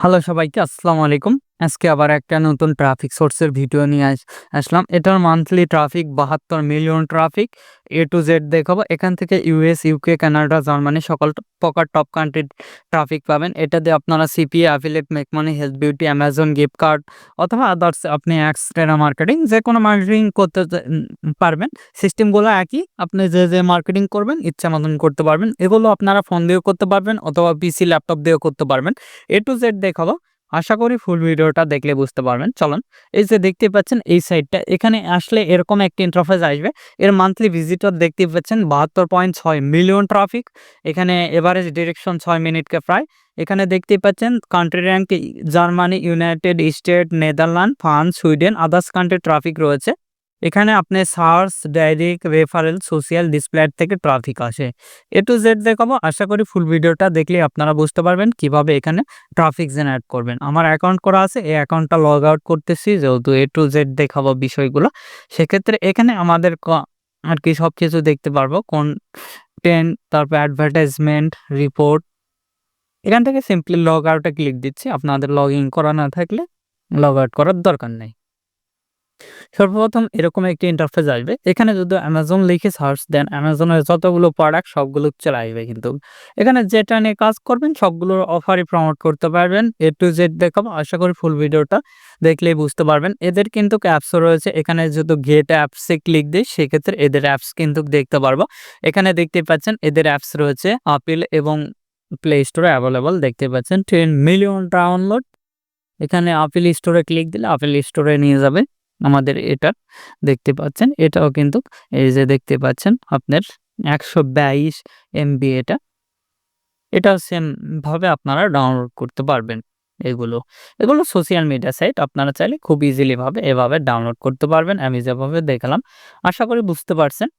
Hello সবাইকে আসসালামু আলাইকুম। আজকে আবার একটা নতুন ট্রাফিক সোর্সের ভিডিও নিয়ে আসলাম। এটার monthly traffic ৭২ million traffic A to Z দেখাবো। এখান থেকে ইউএস, ইউকে, কানাডা, জার্মানি সকল প্রকার টপ কান্ট্রির ট্রাফিক পাবেন। এটা দিয়ে আপনারা CPA, affiliate, make money, health beauty, Amazon gift card অথবা আদার্স আপনি এক্সট্রা মার্কেটিং যেকোনো মার্কেটিং করতে পারবেন। সিস্টেমগুলো একই। আপনি যে মার্কেটিং করবেন ইচ্ছা মতন করতে পারবেন। এগুলো আপনারা ফোন দিয়েও করতে পারবেন অথবা পিসি, ল্যাপটপ দিয়েও করতে পারবেন। A to Z দেখাবো। আশা করি ফুল ভিডিওটা দেখলে বুঝতে পারবেন। চলুন, এই যে দেখতে পাচ্ছেন এই সাইটটা, এখানে আসলে এরকম একটা ইন্টারফেস আসবে। এর মান্থলি ভিজিটর দেখতে পাচ্ছেন ৭২.৬ মিলিয়ন ট্রাফিক। এখানে এভারেজ ডিরেকশন ৬ মিনিটকে প্রায়। এখানে দেখতে পাচ্ছেন country rank Germany, United state, Netherland, France, Sweden, others country traffic রয়েছে। এখানে আপনি search, direct, referral, social, display থেকে ট্রাফিক আসে। A to Z দেখাবো। আশা করি ফুল ভিডিওটা দেখলে আপনারা বুঝতে পারবেন কিভাবে এখানে ট্রাফিক জেনারেট করবেন। আমার অ্যাকাউন্ট করা আছে, এই অ্যাকাউন্টটা লগ আউট করতেছি যেহেতু A to Z দেখাবো বিষয়গুলো। সেক্ষেত্রে এখানে আমাদের আর কি সবকিছু দেখতে পারবো। কনটেন্ট, তারপর অ্যাডভার্টাইজমেন্ট, রিপোর্ট। এখান থেকে সিম্পলি লগ আউটে ক্লিক দিচ্ছি। আপনাদের লগ ইন করা না থাকলে লগ আউট করার দরকার নেই। সর্বপ্রথম এরকম একটি ইন্টারফেস আসবে। এখানে যদি অ্যামাজন লিখে সার্চ দেন, অ্যামাজনের যতগুলো প্রোডাক্ট সবগুলো চলে আসবে কিন্তু। এখানে যেটা নিয়ে কাজ করবেন সবগুলোর অফারই প্রমোট করতে পারবেন। A to Z দেখাবো। আশা করি ফুল ভিডিওটা দেখলেই বুঝতে পারবেন। এদের কিন্তু অ্যাপসও রয়েছে। এখানে যদি গেট অ্যাপসে ক্লিক দিই সেক্ষেত্রে এদের অ্যাপস কিন্তু দেখতে পারবো। এখানে দেখতে পাচ্ছেন এদের অ্যাপস রয়েছে অ্যাপল এবং প্লে স্টোরে অ্যাভেলেবল দেখতে পাচ্ছেন। 10 মিলিয়ন ডাউনলোড। এখানে অ্যাপল স্টোরে ক্লিক দিলে অ্যাপল স্টোরে নিয়ে যাবে। আমাদের এটা দেখতে পাচ্ছেন, এটাও কিন্তু এই যে দেখতে পাচ্ছেন আপনার ১২২ MB এটাও সেম ভাবে আপনারা ডাউনলোড করতে পারবেন। এগুলো সোশ্যাল মিডিয়া সাইট। আপনারা চাইলে খুব ইজিলি ভাবে এভাবে ডাউনলোড করতে পারবেন। আমি যেভাবে দেখালাম আশা করি বুঝতে পারছেন।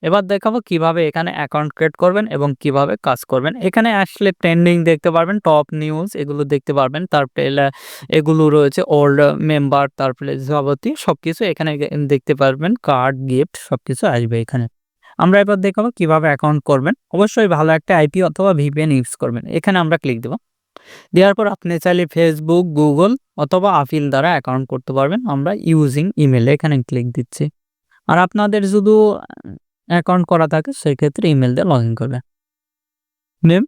এবার দেখাবো কিভাবে এখানে অ্যাকাউন্ট ক্রিয়েট করবেন এবং কিভাবে কাজ করবেন। এখানে আসলে ট্রেন্ডিং দেখতে পারবেন, টপ নিউজ এগুলো দেখতে পারবেন। তারপরে এগুলো রয়েছে ওল্ড মেম্বার, তারপরে যাবতীয় সবকিছু এখানে দেখতে পারবেন। কার্ড, গিফট সবকিছু আসবে এখানে। আমরা এবার দেখাবো কিভাবে অ্যাকাউন্ট করবেন। অবশ্যই ভালো একটা আইপি অথবা VPN ইউজ করবেন। এখানে আমরা ক্লিক দেব। দেওয়ার পর আপনি চাইলে ফেসবুক, গুগল অথবা আপিল দ্বারা অ্যাকাউন্ট করতে পারবেন। আমরা ইউজিং ইমেল এখানে ক্লিক দিচ্ছি। আর আপনাদের যদি অ্যাকাউন্ট করা থাকে সেক্ষেত্রে ইমেল দিয়ে লগ ইন করবেন। নেম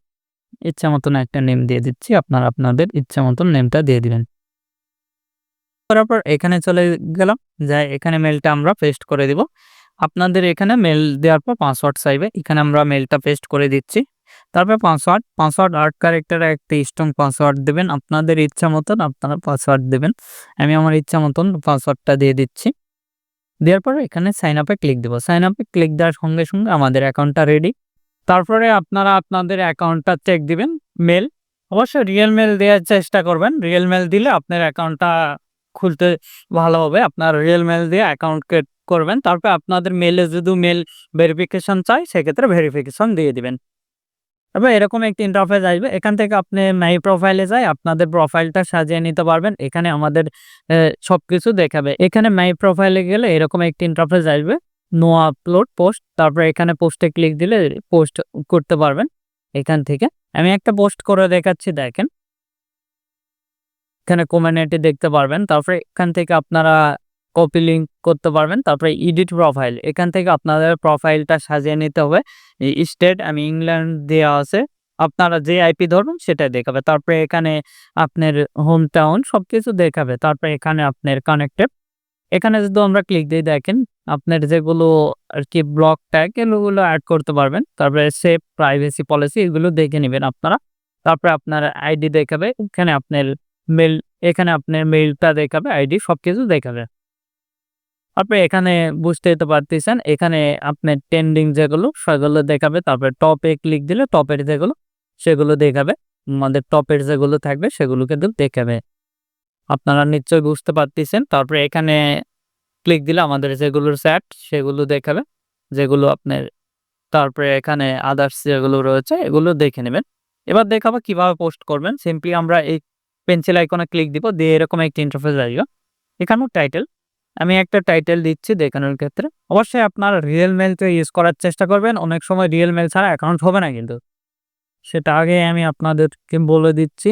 ইচ্ছা মতন একটা নেম দিয়ে দিচ্ছি। আপনারা আপনাদের ইচ্ছা মতন নেমটা দিয়ে দিবেন। করার পর এখানে চলে গেলাম। যাই এখানে মেলটা আমরা পেস্ট করে দিব। আপনাদের এখানে মেল দেওয়ার পর পাসওয়ার্ড চাইবে। এখানে আমরা মেলটা পেস্ট করে দিচ্ছি। তারপর পাসওয়ার্ড ৮ ক্যারেক্টারের একটা স্ট্রং পাসওয়ার্ড দেবেন। আপনাদের ইচ্ছা মতন আপনারা পাসওয়ার্ড দেবেন। আমি আমার ইচ্ছা মতন পাসওয়ার্ডটা দিয়ে দিচ্ছি। দেওয়ার পরে এখানে সাইন আপে ক্লিক দেব। সাইন আপে ক্লিক দেওয়ার সঙ্গে সঙ্গে আমাদের অ্যাকাউন্টটা রেডি। তারপরে আপনারা আপনাদের অ্যাকাউন্টটা চেক দিবেন। মেল অবশ্যই রিয়েল মেল দেওয়ার চেষ্টা করবেন। রিয়েল মেল দিলে আপনার অ্যাকাউন্টটা খুলতে ভালো হবে। আপনার রিয়েল মেল দিয়ে অ্যাকাউন্ট ক্রিয়েট করবেন। তারপর আপনাদের মেলে যদি মেল ভেরিফিকেশন চাই সেক্ষেত্রে ভেরিফিকেশন দিয়ে দিবেন। তারপর এরকম একটি ইন্টারফেস আসবে। এখান থেকে আপনি মাই প্রোফাইলে যাই আপনাদের প্রোফাইলটা সাজিয়ে নিতে পারবেন। এখানে আমাদের সবকিছু দেখাবে। এখানে মাই প্রোফাইলে গেলে এরকম একটি ইন্টারফেস আসবে। No upload post. তারপরে এখানে পোস্টে ক্লিক দিলে পোস্ট করতে পারবেন এখান থেকে। আমি একটা পোস্ট করে দেখাচ্ছি দেখেন। এখানে কমিউনিটি দেখতে পারবেন। তারপরে এখান থেকে আপনারা কপি লিঙ্ক করতে পারবেন। তারপরে এডিট প্রোফাইল। এখান থেকে আপনাদের প্রোফাইলটা সাজিয়ে নিতে হবে। স্টেট আমি ইংল্যান্ড দেওয়া আছে। আপনারা যে আইপি ধরবেন সেটাই দেখাবে। তারপরে এখানে আপনার হোম টাউন সবকিছু দেখাবে। তারপরে এখানে আপনার কানেক্টেড। এখানে যদি আমরা ক্লিক দিই দেখেন আপনার যেগুলো আরকি ব্লক ট্যাগ এগুলো এড করতে পারবেন। তারপরে সেভ প্রাইভেসি পলিসি এগুলো দেখে নিবেন আপনারা। তারপরে আপনার আইডি দেখাবে। এখানে আপনার মেল এখানে আপনার মেইলটা দেখাবে, আইডি সবকিছু দেখাবে। তারপরে এখানে বুঝতেই তো পারতেছেন এখানে আপনার ট্রেন্ডিং যেগুলো সেগুলো দেখাবে। তারপরে টপে ক্লিক দিলে টপের যেগুলো সেগুলো দেখাবে। আমাদের টপের যেগুলো থাকবে সেগুলো কিন্তু দেখাবে। আপনারা নিশ্চয়ই বুঝতে পারতেছেন। তারপরে এখানে ক্লিক দিলে আমাদের যেগুলোর চ্যাট সেগুলো দেখাবে। যেগুলো আপনার তারপরে এখানে আদার্স যেগুলো রয়েছে এগুলো দেখে নেবেন। এবার দেখাবো কিভাবে পোস্ট করবেন। সিম্পলি আমরা এই পেন্সিল আইকনে ক্লিক দিব। দিয়ে এরকম একটা ইন্টারফেস আসবে। এখানেও টাইটেল আমি একটা টাইটেল দিচ্ছি দেখানোর ক্ষেত্রে। অবশ্যই আপনার রিয়েল মেইলটা ইউজ করার চেষ্টা করবেন। অনেক সময় রিয়েল মেইল ছাড়া অ্যাকাউন্ট হবে না কিন্তু। সেটা আগে আমি আপনাদেরকে বলে দিচ্ছি।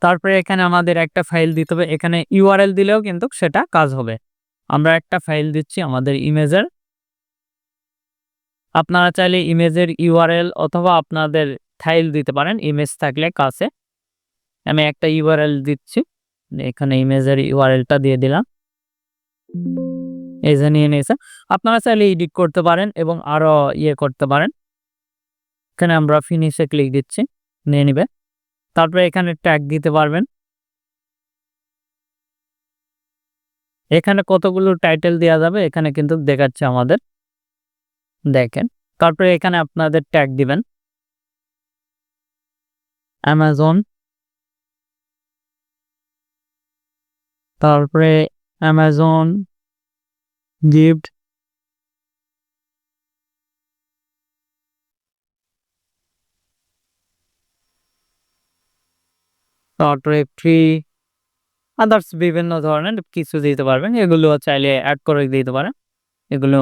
তারপরে এখানে আমাদের একটা ফাইল দিতে হবে, এখানে ইউআরএল দিলেও কিন্তু সেটা কাজ হবে। আমরা একটা ফাইল দিচ্ছি আমাদের ইমেজের। আপনারা চাইলে ইমেজের ইউআরএল অথবা আপনাদের ফাইল দিতে পারেন ইমেজ থাকলে কাছে। আমি একটা ইউআরএল দিচ্ছি, এখানে ইমেজের ইউআরএলটা দিয়ে দিলাম। এই যে নিয়ে নিয়েছে। আপনারা চাইলে এডিট করতে পারেন এবং আরো করতে পারেন। এখানে আমরা ফিনিশে ক্লিক দিচ্ছি, নিয়ে নিবে। তারপরে এখানে ট্যাগ দিতে পারবেন। এখানে কতগুলো টাইটেল দেওয়া যাবে এখানে কিন্তু দেখাচ্ছে আমাদের, দেখেন। তারপরে এখানে আপনাদের ট্যাগ দিবেন অ্যামাজন, তারপরে অ্যামাজন গিফট, তারপরে ফ্রি, আদার্স বিভিন্ন ধরনের কিছু দিতে পারবেন। এগুলো চাইলে অ্যাড করে দিতে পারেন। এগুলো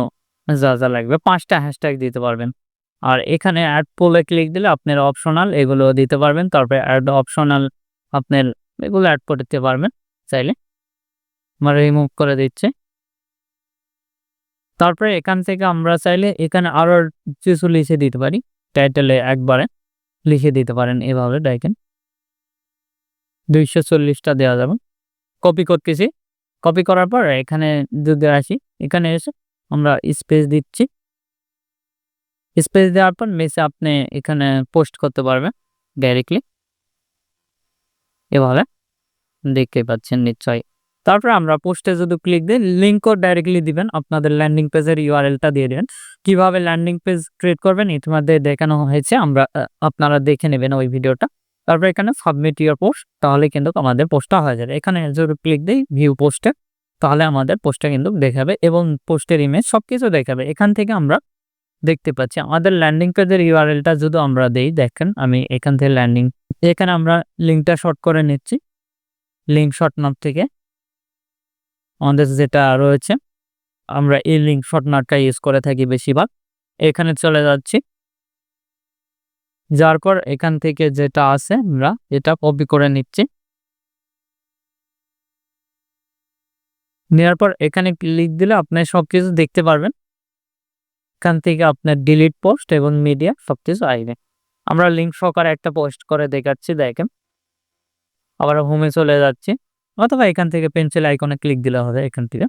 যা যা লাগবে 5টা হ্যাশট্যাগ দিতে পারবেন। আর এখানে অ্যাড পোলে ক্লিক দিলে আপনার অপশনাল এগুলো দিতে পারবেন। তারপরে অ্যাড অপশনাল আপনার এগুলো অ্যাড করতে পারবেন চাইলে। আমরা রিমুভ করে দিচ্ছি। তারপরে এখান থেকে আমরা চাইলে এখানে আরো কিছু লিখে দিতে পারি। টাইটেলে একবারে লিখে দিতে পারেন এভাবে, দেখেন 240টা দেওয়া যাবে। কপি করতেছি। কপি করার পর এখানে যদি আসি, এখানে এসে আমরা স্পেস দিচ্ছি। স্পেস দেওয়ার পর মেসে আপনি এখানে পোস্ট করতে পারবেন ডাইরেক্টলি, এভাবে দেখতে পাচ্ছেন নিশ্চয়ই। তারপরে আমরা পোস্টে যদি ক্লিক দিই, লিঙ্কও ডাইরেক্টলি দিবেন, আপনাদের ল্যান্ডিং পেজের ইউআরএলটা দিয়ে দিবেন। কিভাবে ল্যান্ডিং পেজ ক্রিয়েট করবেন ইতিমধ্যে দেখানো হয়েছে, আপনারা দেখে নেবেন ওই ভিডিওটা। তারপরে এখানে সাবমিট ইউর পোস্ট, তাহলে কিন্তু আমাদের পোস্টটা হয়ে যাবে। এখানে যদি ক্লিক দিই ভিউ পোস্টে, তাহলে আমাদের পোস্টটা কিন্তু দেখাবে এবং পোস্টের ইমেজ সবকিছু দেখাবে। এখান থেকে আমরা দেখতে পাচ্ছি আমাদের ল্যান্ডিং পেজের ইউআরএলটা যদি আমরা দেই, দেখেন আমি এখান থেকে এখানে আমরা লিঙ্কটা শর্ট করে নিচ্ছি। লিঙ্ক শর্টনার থেকে আমাদের যেটা রয়েছে, আমরা এই লিঙ্ক শর্টনারটা ইউজ করে থাকি বেশিরভাগ। এখানে চলে যাচ্ছি, যার পর এখান থেকে যেটা আছে আমরা এটা কপি করে নিচ্ছি। নেওয়ার পর এখানে ক্লিক দিলে আপনি সবকিছু দেখতে পারবেন। এখান থেকে আপনার ডিলিট পোস্ট এবং মিডিয়া সবকিছু আসবে। আমরা লিঙ্ক সহকারে একটা পোস্ট করে দেখাচ্ছি, দেখেন। আবার হোমে চলে যাচ্ছি, অথবা এখান থেকে পেন্সিল আইকনে ক্লিক দিলে হবে। এখান থেকে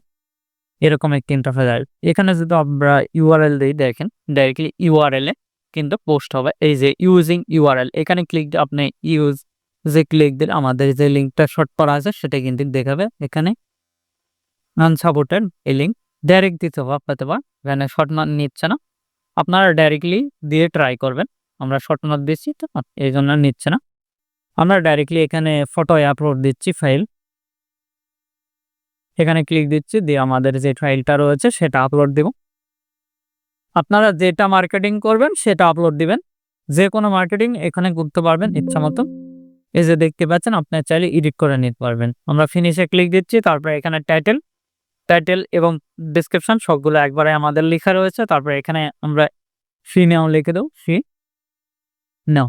এরকম একটা ইন্টারফেস আসবে। এখানে যদি আমরা ইউআরএল দিই, দেখেন ডাইরেক্টলি ইউআরএল এ কিন্তু পোস্ট হবে। এই যে ইউজিং ইউআরএল, এখানে ক্লিক দিয়ে আপনি ইউজ যে ক্লিক দিলে আমাদের যে লিঙ্কটা শর্ট করা আছে সেটা কিন্তু দেখাবে। এখানে আনসাপোর্টেড এই লিঙ্ক ডাইরেক্ট দিতে হবে অথবা এখানে শর্ট নোট নিচ্ছে না, আপনারা ডাইরেক্টলি দিয়ে ট্রাই করবেন। আমরা শর্ট নোট দিচ্ছি তো এই জন্য নিচ্ছে না। আমরা ডাইরেক্টলি এখানে ফটো আপলোড দিচ্ছি ফাইল, এখানে ক্লিক দিচ্ছি, দিয়ে আমাদের যে ফাইলটা রয়েছে সেটা আপলোড দেব। আপনারা যেটা মার্কেটিং করবেন সেটা আপলোড দিবেন। যে কোনো মার্কেটিং এখানে করতে পারবেন ইচ্ছা মতো। এই যে দেখতে পাচ্ছেন, আপনার চাইলে এডিট করে নিতে পারবেন। আমরা ফিনিশে ক্লিক দিচ্ছি, তারপরে এখানে টাইটেল এবং ডেসক্রিপশন সবগুলো একবারে আমাদের লেখা রয়েছে। তারপরে এখানে আমরা ফি নাও লিখে দেব, ফি নাও।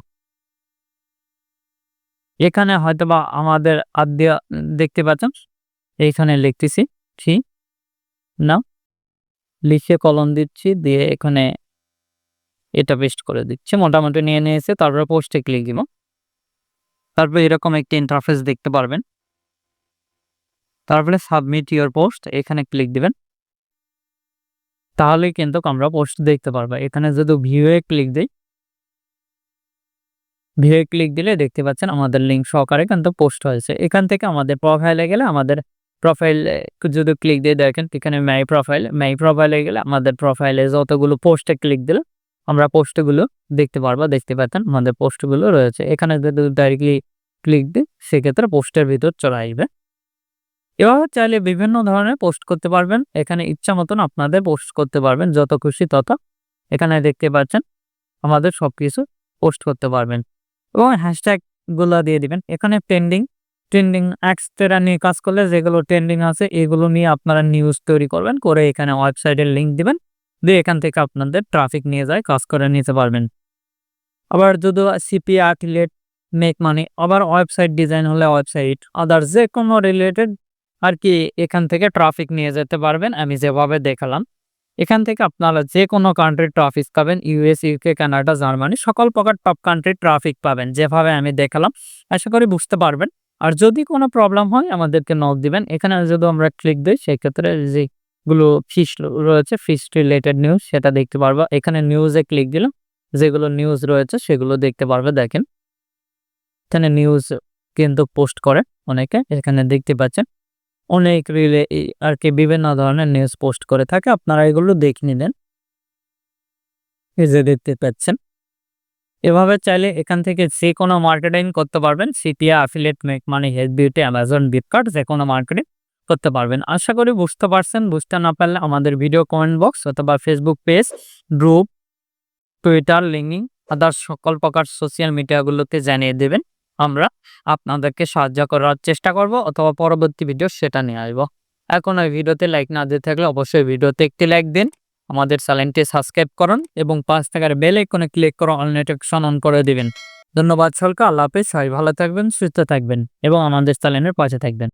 এখানে হয়তোবা আমাদের আদ্যা দেখতে পাচ্ছেন, এইখানে লিখতেছি ফি নাও, লিখে কলম দিচ্ছি, দিয়ে এখানে এটা পেস্ট করে দিচ্ছি। মোটামুটি নিয়ে নিয়েছে। তারপরে পোস্টে ক্লিক দিব। তারপরে এরকম একটি ইন্টারফেস দেখতে পারবেন। তারপরে সাবমিট ইউর পোস্ট, এখানে ক্লিক দিবেন, তাহলে কিন্তু আমরা পোস্ট দেখতে পারবো। এখানে যদি ভিউয়ে ক্লিক দিই, ভিউয়ে ক্লিক দিলে দেখতে পাচ্ছেন আমাদের লিঙ্ক সহকারে কিন্তু পোস্ট হয়েছে। এখান থেকে আমাদের প্রোফাইলে গেলে, আমাদের প্রোফাইলে যদি ক্লিক দিয়ে দেখেন এখানে মাই প্রোফাইলে গেলে আমাদের প্রোফাইলে যতগুলো পোস্টে ক্লিক দিলে আমরা পোস্টগুলো দেখতে পারবো। দেখতে পাচ্ছেন আমাদের পোস্টগুলো রয়েছে। এখানে যদি ডাইরেক্টলি ক্লিক দিই, সেক্ষেত্রে পোস্টের ভিতর চলে আসবে। এভাবে চাইলে বিভিন্ন ধরনের পোস্ট করতে পারবেন। এখানে ইচ্ছা মতন আপনাদের পোস্ট করতে পারবেন, যত খুশি তত। এখানে দেখতে পাচ্ছেন আমাদের সবকিছু পোস্ট করতে পারবেন এবং হ্যাশট্যাগ গুলো দিয়ে দিবেন। এখানে ট্রেন্ডিং এক্সট্রা নিয়ে কাজ করলে যেগুলো ট্রেন্ডিং আছে এগুলো নিয়ে আপনারা নিউজ তৈরি করবেন, করে এখানে ওয়েবসাইটের লিঙ্ক দিবেন, দিয়ে এখান থেকে আপনাদের ট্রাফিক নিয়ে যায় কাজ করে নিতে পারবেন। আবার যদি সিপি অ্যাফিলিয়েট মেক মানি, আবার ওয়েবসাইট ডিজাইন হলে ওয়েবসাইট, আদার যে কোনো রিলেটেড আর কি এখান থেকে ট্রাফিক নিয়ে যেতে পারবেন আমি যেভাবে দেখালাম। এখান থেকে আপনারা যে কোনো কান্ট্রির ট্রাফিক পাবেন, ইউএস, ইউকে, কানাডা, জার্মানি সকল প্রকার টপ কান্ট্রির ট্রাফিক পাবেন যেভাবে আমি দেখালাম। আশা করি বুঝতে পারবেন। আর যদি কোনো প্রবলেম হয় আমাদেরকে নক দিবেন। এখানে যদি আমরা ক্লিক দিই সেক্ষেত্রে যেগুলো ফিশ রয়েছে, ফিশ রিলেটেড নিউজ সেটা দেখতে পারবো। এখানে নিউজে ক্লিক দিলাম, যেগুলো নিউজ রয়েছে সেগুলো দেখতে পারবে। দেখেন এখানে নিউজ কিন্তু পোস্ট করে অনেকে, এখানে দেখতে পাচ্ছেন অনেক রিলে আর কি বিভিন্ন ধরনের নিউজ পোস্ট করে থাকে, আপনারা এগুলো দেখে নিলেন। এই যে দেখতে পাচ্ছেন, এভাবে চাইলে এখান থেকে যে কোনো মার্কেটিং করতে পারবেন। সিটিয়া, affiliate, make money, health beauty, Amazon, Flipkart যে কোনো মার্কেটিং করতে পারবেন। আশা করি বুঝতে পারছেন। বুঝতে না পারলে আমাদের ভিডিও কমেন্ট বক্স অথবা Facebook page, group, Twitter, LinkedIn, others সকল প্রকার সোশ্যাল মিডিয়াগুলোতে জানিয়ে দেবেন। আমরা আপনাদেরকে সাহায্য করার চেষ্টা করব অথবা পরবর্তী ভিডিও সেটা নিয়ে আসবো। এখন ওই ভিডিওতে লাইক না দিয়ে থাকলে অবশ্যই ভিডিওতে একটি লাইক দিন, আমাদের চ্যানেলটি সাবস্ক্রাইব করুন এবং পাশ থাকার বেল আইকনে ক্লিক করে অল নোটিফিকেশন অন করে দিবেন। ধন্যবাদ সকলকে। আল্লাহ হাফেজ। সবাই ভালো থাকবেন, সুস্থ থাকবেন এবং আমাদের চ্যানেলের পাশে থাকবেন।